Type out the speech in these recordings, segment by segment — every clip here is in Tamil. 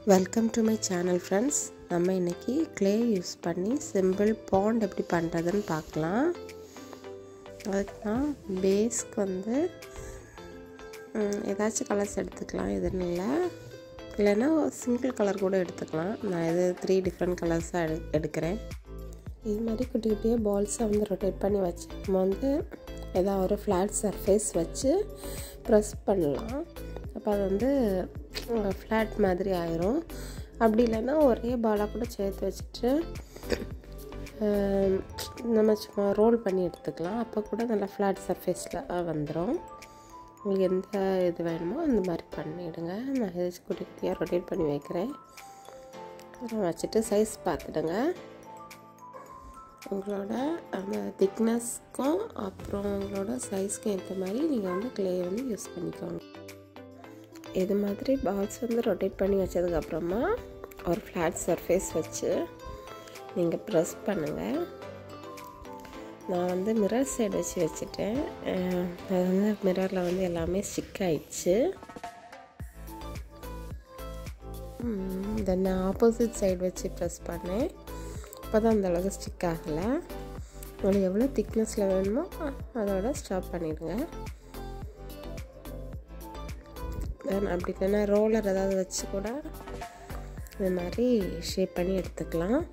Welcome to my channel friends. நம்ம இன்றைக்கி க்ளே யூஸ் பண்ணி சிம்பிள் பாண்ட் எப்படி பண்ணுறதுன்னு பார்க்கலாம். அதுக்கு தான் பேஸ்க்கு வந்து ஏதாச்சும் கலர்ஸ் எடுத்துக்கலாம். எதுன்னு இல்லைன்னா சிங்கிள் கலர் கூட எடுத்துக்கலாம். நான் இது 3 டிஃப்ரெண்ட் கலர்ஸாக எடுக்கிறேன். இது மாதிரி குட்டி குட்டியாக பால்ஸை வந்து ரொட்டேட் பண்ணி வச்சு நம்ம வந்து ஏதாவது ஒரு ஃப்ளாட் சர்ஃபேஸ் வச்சு ப்ரெஸ் பண்ணலாம். அப்போ அது வந்து ஃப்ளாட் மாதிரி ஆயிரும். அப்படி இல்லைன்னா ஒரே பாலாக கூட சேர்த்து வச்சுட்டு நம்ம சும்மா ரோல் பண்ணி எடுத்துக்கலாம். அப்போ கூட நல்லா ஃப்ளாட் சர்ஃபேஸில் வந்துடும். உங்களுக்கு எந்த இது வேணுமோ அந்த மாதிரி பண்ணிவிடுங்க. நான் ஏதாச்சும் குட்டி குட்டியாக ரொட்டேட் பண்ணி வைக்கிறேன். வச்சுட்டு சைஸ் பார்த்துடுங்க. உங்களோட அந்த திக்னஸ்க்கும் அப்புறம் உங்களோட சைஸ்க்கும் ஏற்ற மாதிரி நீங்கள் வந்து க்ளே வந்து யூஸ் பண்ணிக்கோங்க. இது மாதிரி பால்ஸ் வந்து ரொட்டேட் பண்ணி வச்சதுக்கப்புறமா ஒரு ஃப்ளாட் சர்ஃபேஸ் வச்சு நீங்கள் ப்ரெஸ் பண்ணுங்கள். நான் வந்து மிரர் சைடு வச்சுட்டேன். அது வந்து மிரரில் வந்து எல்லாமே ஸ்டிக் ஆகிடுச்சு. தென் நான் ஆப்போசிட் சைடு வச்சு ப்ரெஸ் பண்ணேன். அப்போ தான் அந்தளவுக்கு ஸ்டிக் ஆகலை. உங்களுக்கு எவ்வளோ திக்னஸில் வேணுமோ அதோட ஸ்டாப் பண்ணிவிடுங்க. தென் அப்படி இல்லைன்னா ரோலர் ஏதாவது வச்சு கூட இது மாதிரி ஷேப் பண்ணி எடுத்துக்கலாம்.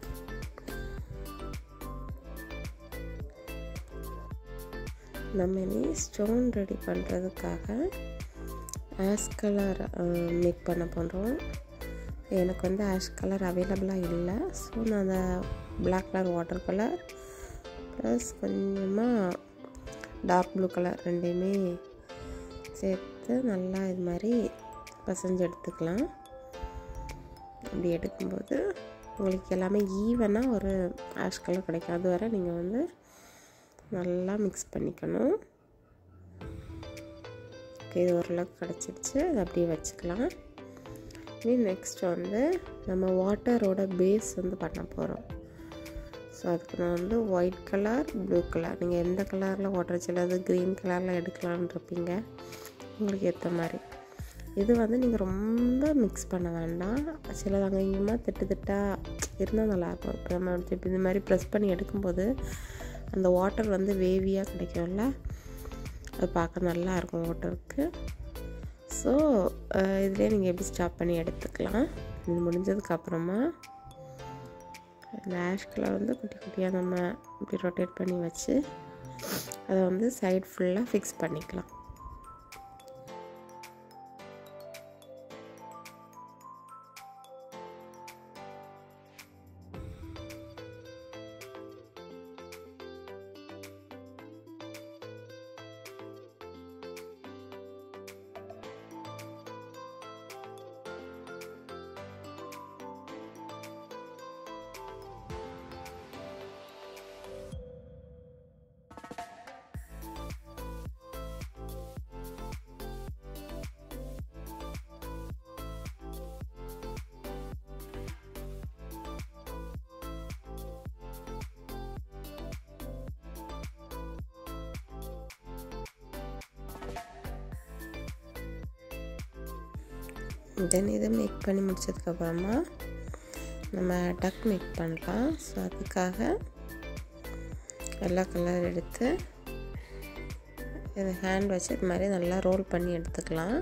நம்ம இனி ஸ்டோன் ரெடி பண்ணுறதுக்காக ஆஷ் கலர் மேக் பண்ண போகிறோம். எனக்கு வந்து ஆஷ் கலர் அவைலபிளாக இல்லை. ஸோ நான் அந்த black colour water colour plus கொஞ்சமாக டார்க் ப்ளூ கலர் ரெண்டையுமே சேர்த்து நல்லா இது மாதிரி பசைஞ்சு எடுத்துக்கலாம். அப்படி எடுக்கும்போது உங்களுக்கு எல்லாமே ஈவனாக ஒரு ஆஷ் கலர் கிடைக்கும். அது வரை நீங்கள் வந்து நல்லா மிக்ஸ் பண்ணிக்கணும். ஓகே, இது ஓரளவுக்கு கிடச்சிடுச்சு. அது அப்படியே வச்சுக்கலாம். நெக்ஸ்ட் வந்து நம்ம வாட்டரோட பேஸ் வந்து பண்ண போகிறோம். ஸோ அதுக்கு நான் வந்து ஒயிட் கலர், ப்ளூ கலர், நீங்கள் எந்த கலரில் வாட்டர் சிலது க்ரீன் கலரில் எடுக்கலான்னு இருப்பீங்க, உங்களுக்கு ஏற்ற மாதிரி. இது வந்து நீங்கள் ரொம்ப மிக்ஸ் பண்ண வேண்டாம். சிலது அங்கேயுமா திட்டாக இருந்தால் நல்லாயிருக்கும். இப்போ நம்ம இது மாதிரி ப்ரெஸ் பண்ணி எடுக்கும்போது அந்த வாட்டர் வந்து வேவியாக கிடைக்கும்ல, அது பார்க்க நல்லாயிருக்கும் வாட்டருக்கு. ஸோ இதுலேயே நீங்கள் எப்படி ஸ்டாப் பண்ணி எடுத்துக்கலாம். இது முடிஞ்சதுக்கப்புறமா இந்த ஆஷ் கலர் வந்து குட்டி குட்டியாக நம்ம இப்படி ரொட்டேட் பண்ணி வச்சு அதை வந்து சைடு ஃபுல்லாக ஃபிக்ஸ் பண்ணிக்கலாம். தென் இதை மேக் பண்ணி முடிச்சதுக்கப்புறமா நம்ம டக் மேக் பண்ணலாம். ஸோ அதுக்காக எல்லா கலர் எடுத்து இதை ஹேண்ட் வச்சு இது மாதிரி நல்லா ரோல் பண்ணி எடுத்துக்கலாம்.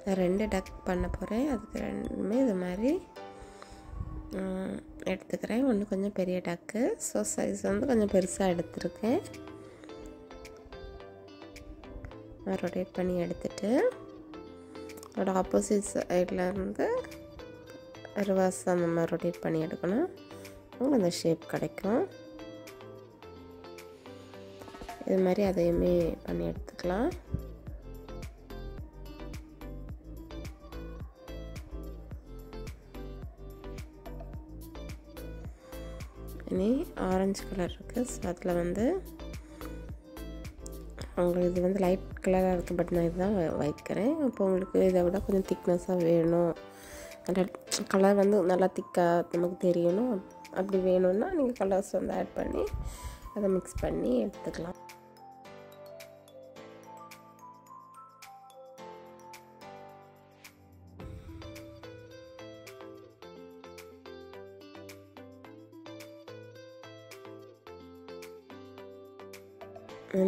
நான் 2 டக் பண்ண போகிறேன். அதுக்கு ரெண்டுமே இது மாதிரி எடுத்துக்கிறேன். ஒன்று கொஞ்சம் பெரிய டக்கு. ஸோ சைஸ் வந்து கொஞ்சம் பெருசாக எடுத்துருக்கேன். நான் ரொட்டேட் பண்ணி எடுத்துகிட்டு அதோட ஆப்போசிட் சைடில் இருந்து ரிவர்ஸாக நம்ம ரொட்டேட் பண்ணி எடுக்கணும். உங்களுக்கு அந்த ஷேப் கிடைக்கும். இது மாதிரி அதையுமே பண்ணி எடுத்துக்கலாம். இனி ஆரஞ்சு கலர் இருக்குது. ஸோ அதில் வந்து உங்களுக்கு இது வந்து லைட் கலராக இருக்குது. பட் நான் இதுதான் வைக்கிறேன். இப்போ உங்களுக்கு இதை விட கொஞ்சம் திக்னஸாக வேணும் ரெட் கலர் வந்து நல்லா திக்காக நமக்கு தெரியணும். அப்படி வேணும்னா நீங்கள் கலர்ஸ் வந்து ஆட் பண்ணி அதை மிக்ஸ் பண்ணி எடுத்துக்கலாம்.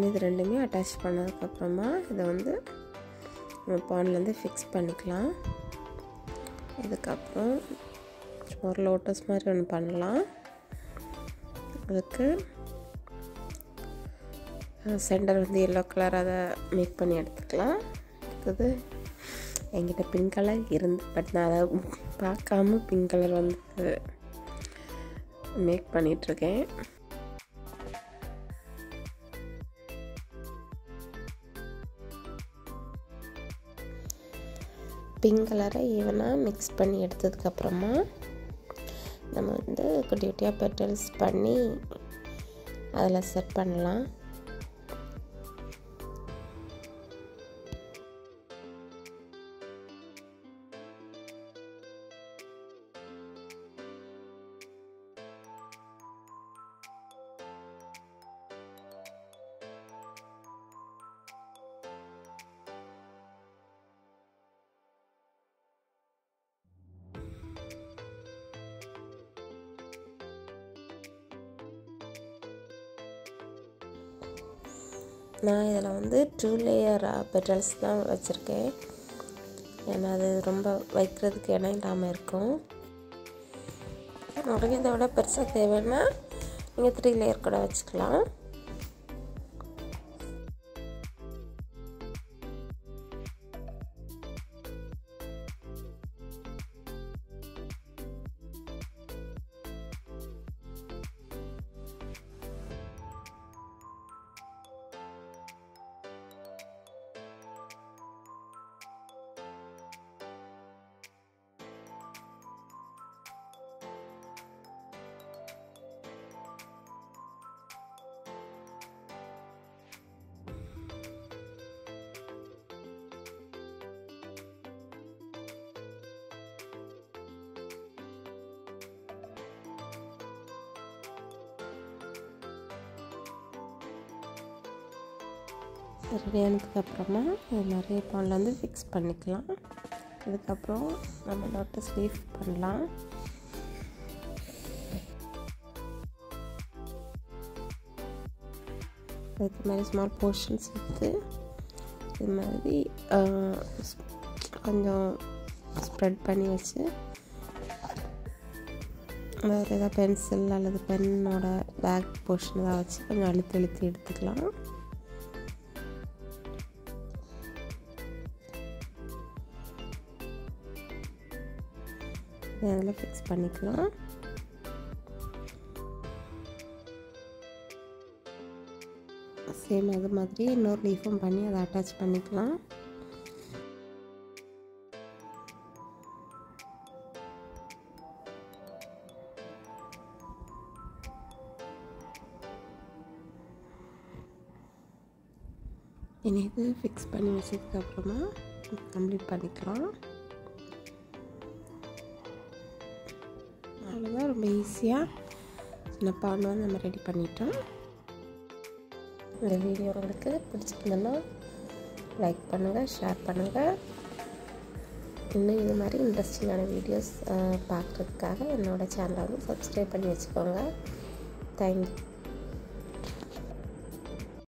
இது ரெண்டுமே அட்டாச் பண்ணதுக்கப்புறமா இதை வந்து நம்ம பான்லேருந்து ஃபிக்ஸ் பண்ணிக்கலாம். இதுக்கப்புறம் ஒரு லோட்டஸ் மாதிரி ஒன்று பண்ணலாம். அதுக்கு சென்டர் வந்து எல்லோ கலர் அதை மேக் பண்ணி எடுத்துக்கலாம். அடுத்தது என்கிட்ட பிங்க் கலர் இருந்து பட் நான் அதை பார்க்காம பிங்க் கலர் வந்து மேக் பண்ணிகிட்ருக்கேன். பிங்க் கலரை ஈவனாக மிக்ஸ் பண்ணி எடுத்ததுக்கப்புறமா நம்ம வந்து குட்டி குட்டியாக பெட்டல்ஸ் பண்ணி அதில் செட் பண்ணலாம். நான் இதில் வந்து 2 லேயர் பெட்டல்ஸ் தான் வச்சுருக்கேன். ஏன்னா அது ரொம்ப வைக்கிறதுக்கு இடம் இல்லாமல் இருக்கும். உங்களுக்கு இதை விட பெருசாக தேவைன்னா நீங்கள் 3 லேயர் கூட வச்சுக்கலாம். ரெடி ஆனதுக்கப்புறமா நிறைய பானில் வந்து ஃபிக்ஸ் பண்ணிக்கலாம். அதுக்கப்புறம் நம்ம லோட்டஸ் லீஃப் பண்ணலாம். அதுக்கு மாதிரி ஸ்மால் போர்ஷன்ஸ் எடுத்து இது மாதிரி கொஞ்சம் ஸ்ப்ரெட் பண்ணி வச்சு வேறு ஏதாவது பென்சில் அல்லது பென்னோட பேக் போர்ஷன் தான் வச்சு கொஞ்சம் அழுத்தி எடுத்துக்கலாம். அதில் ஃபிக்ஸ் பண்ணிக்கலாம். சேம் அது மாதிரி இன்னொரு லீஃபும் பண்ணி அதை அட்டாச் பண்ணிக்கலாம். இனி இது ஃபிக்ஸ் பண்ணி வச்சதுக்கப்புறமா கம்ப்ளீட் பண்ணிக்கலாம். அவ்வளோதான், ரொம்ப ஈஸியாக சின்ன பான் வந்து நம்ம ரெடி பண்ணிட்டோம். இந்த வீடியோ உங்களுக்கு பிடிச்சிருந்தோன்னா லைக் பண்ணுங்கள், ஷேர் பண்ணுங்கள். இன்னும் இது மாதிரி இன்ட்ரெஸ்டிங்கான வீடியோஸ் பார்க்குறதுக்காக என்னோடய சேனலை வந்து சப்ஸ்கிரைப் பண்ணி வச்சுக்கோங்க. தேங்க்யூ.